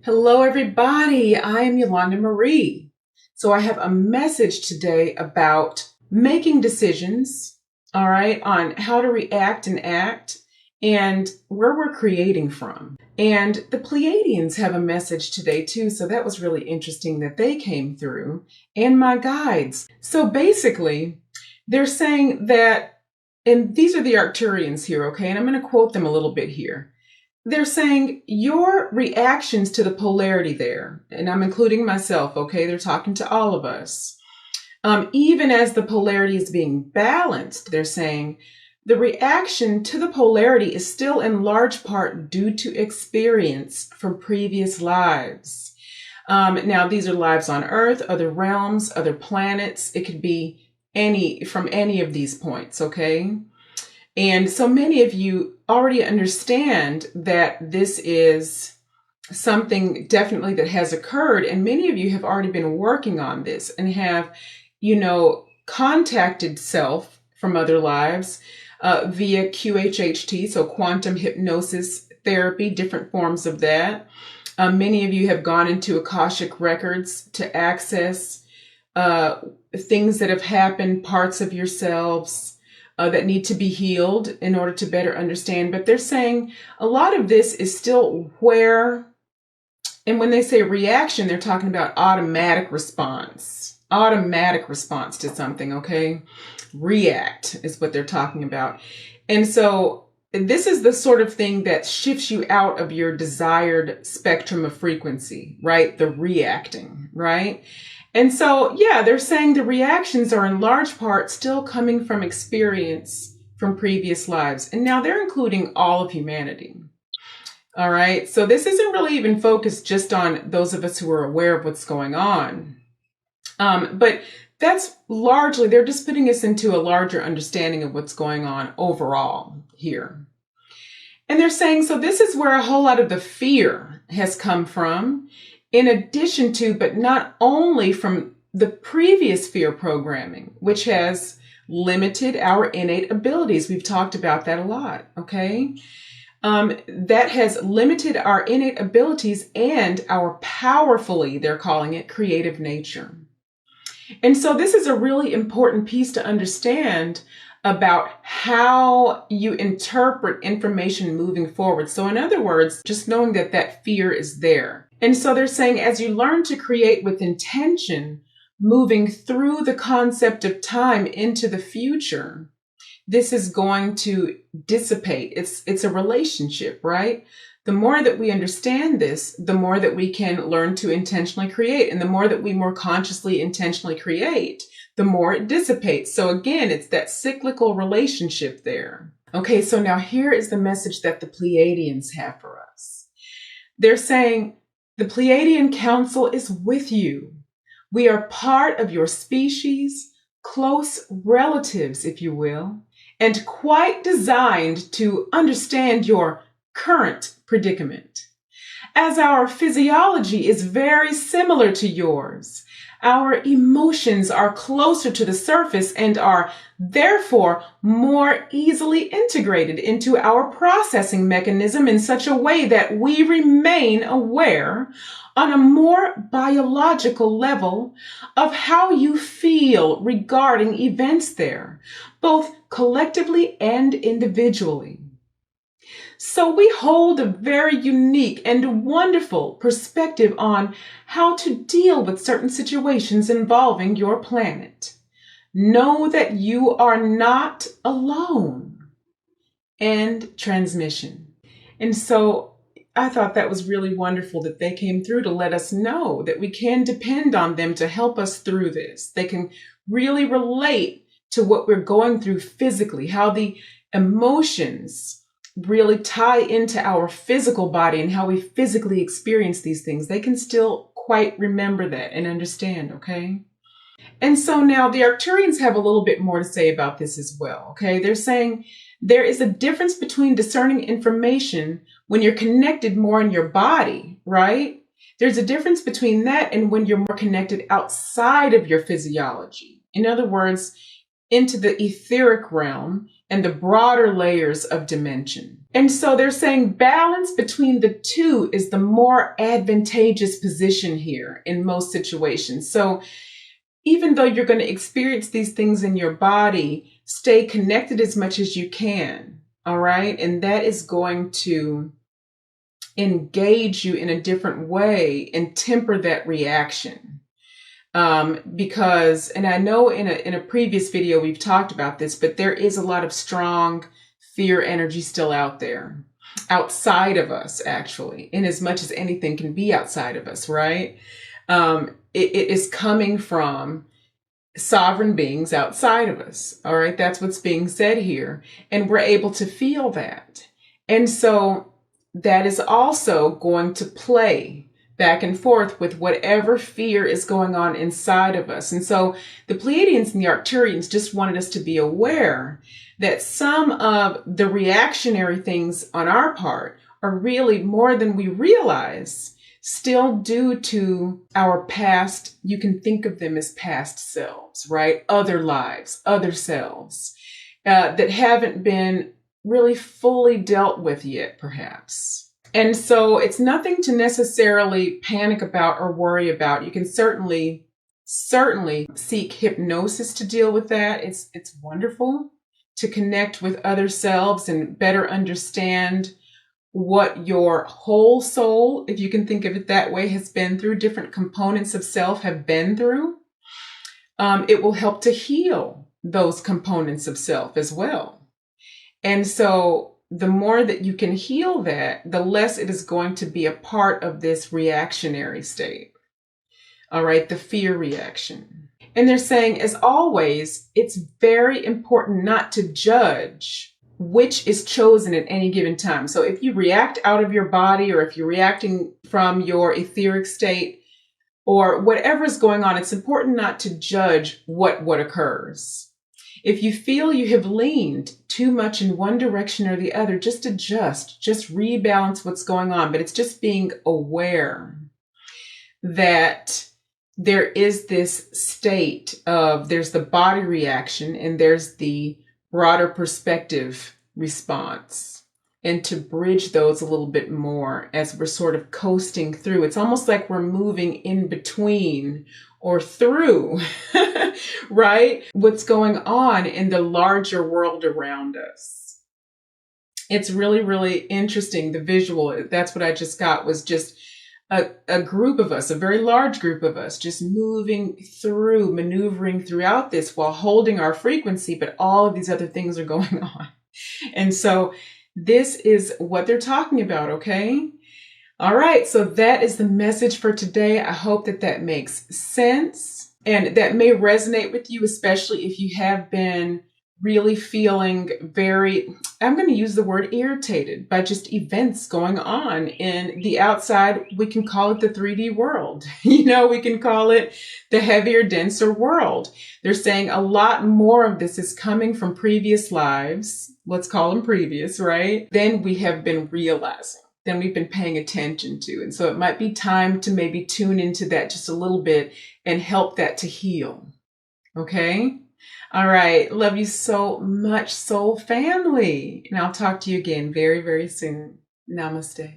Hello, everybody. I am Yolanda Marie. So I have a message today about making decisions, all right, on how to react and act and where we're creating from. And the Pleiadians have a message today too, so that was really interesting that they came through, and my guides. So basically, they're saying that, and these are the Arcturians here, okay, and I'm going to quote them a little bit here. They're saying your reactions to the polarity there, and I'm including myself, okay? They're talking to all of us. Even as the polarity is being balanced, they're saying the reaction to the polarity is still in large part due to experience from previous lives. Now, these are lives on Earth, other realms, other planets. It could be from any of these points, okay? And so many of you already understand that this is something definitely that has occurred. And many of you have already been working on this and have, contacted self from other lives via QHHT, so quantum hypnosis therapy, different forms of that. Many of you have gone into Akashic records to access things that have happened, parts of yourselves that need to be healed in order to better understand. But they're saying a lot of this is still where, and when they say reaction, they're talking about automatic response to something, okay? React is what they're talking about. And so this is the sort of thing that shifts you out of your desired spectrum of frequency, right? The reacting, right? And so, yeah, they're saying the reactions are in large part still coming from experience from previous lives. And now they're including all of humanity. All right. So this isn't really even focused just on those of us who are aware of what's going on. But that's largely, they're just putting us into a larger understanding of what's going on overall here. And they're saying, so this is where a whole lot of the fear has come from. In addition to, but not only from the previous fear programming, which has limited our innate abilities. We've talked about that a lot, okay? That has limited our innate abilities and our powerfully, they're calling it, creative nature. And so this is a really important piece to understand about how you interpret information moving forward. So in other words, just knowing that that fear is there. And so they're saying as you learn to create with intention, moving through the concept of time into the future, this is going to dissipate. It's a relationship, right? The more that we understand this, the more that we can learn to intentionally create. And the more that we more consciously, intentionally create, the more it dissipates. So again, it's that cyclical relationship there. Okay, so now here is the message that the Pleiadians have for us. They're saying, the Pleiadian Council is with you. We are part of your species, close relatives, if you will, and quite designed to understand your current predicament. As our physiology is very similar to yours, our emotions are closer to the surface and are therefore more easily integrated into our processing mechanism in such a way that we remain aware on a more biological level of how you feel regarding events there, both collectively and individually. So we hold a very unique and wonderful perspective on how to deal with certain situations involving your planet. Know that you are not alone. End transmission. And so I thought that was really wonderful that they came through to let us know that we can depend on them to help us through this. They can really relate to what we're going through physically, how the emotions really tie into our physical body and how we physically experience these things. They can still quite remember that and understand, okay? And so now the Arcturians have a little bit more to say about this as well, okay? They're saying there is a difference between discerning information when you're connected more in your body, right? There's a difference between that and when you're more connected outside of your physiology. In other words, into the etheric realm and the broader layers of dimension. And so they're saying balance between the two is the more advantageous position here in most situations. So even though you're going to experience these things in your body, stay connected as much as you can. All right. And that is going to engage you in a different way and temper that reaction. Because, and I know in a previous video we've talked about this, but there is a lot of strong fear energy still out there, outside of us, actually, in as much as anything can be outside of us, right? It is coming from sovereign beings outside of us. All right. That's what's being said here. And we're able to feel that. And so that is also going to play back and forth with whatever fear is going on inside of us. And so the Pleiadians and the Arcturians just wanted us to be aware that some of the reactionary things on our part are really more than we realize, still due to our past. You can think of them as past selves, right? Other lives, other selves that haven't been really fully dealt with yet, perhaps. And so it's nothing to necessarily panic about or worry about. You can certainly seek hypnosis to deal with that. It's wonderful to connect with other selves and better understand what your whole soul, if you can think of it that way, has been through. Different components of self have been through. It will help to heal those components of self as well. And so the more that you can heal that, the less it is going to be a part of this reactionary state. All right, the fear reaction. And they're saying, as always, it's very important not to judge which is chosen at any given time. So if you react out of your body, or if you're reacting from your etheric state, or whatever is going on, it's important not to judge what occurs. If you feel you have leaned too much in one direction or the other, just adjust, just rebalance what's going on. But it's just being aware that there is this state of, there's the body reaction and there's the broader perspective response, and to bridge those a little bit more as we're sort of coasting through. It's almost like we're moving in between or through, right? What's going on in the larger world around us. It's really, really interesting. The visual, that's what I just got, was just a group of us, a very large group of us, just moving through, maneuvering throughout this while holding our frequency, but all of these other things are going on. And so this is what they're talking about, okay? All right, so that is the message for today. I hope that makes sense, and that may resonate with you, especially if you have been really feeling very, I'm going to use the word irritated by just events going on in the outside. We can call it the 3D world. We can call it the heavier, denser world. They're saying a lot more of this is coming from previous lives. Let's call them previous, right? Then we have been realizing, then we've been paying attention to. And so it might be time to maybe tune into that just a little bit and help that to heal. Okay? All right. Love you so much, soul family. And I'll talk to you again very, very soon. Namaste.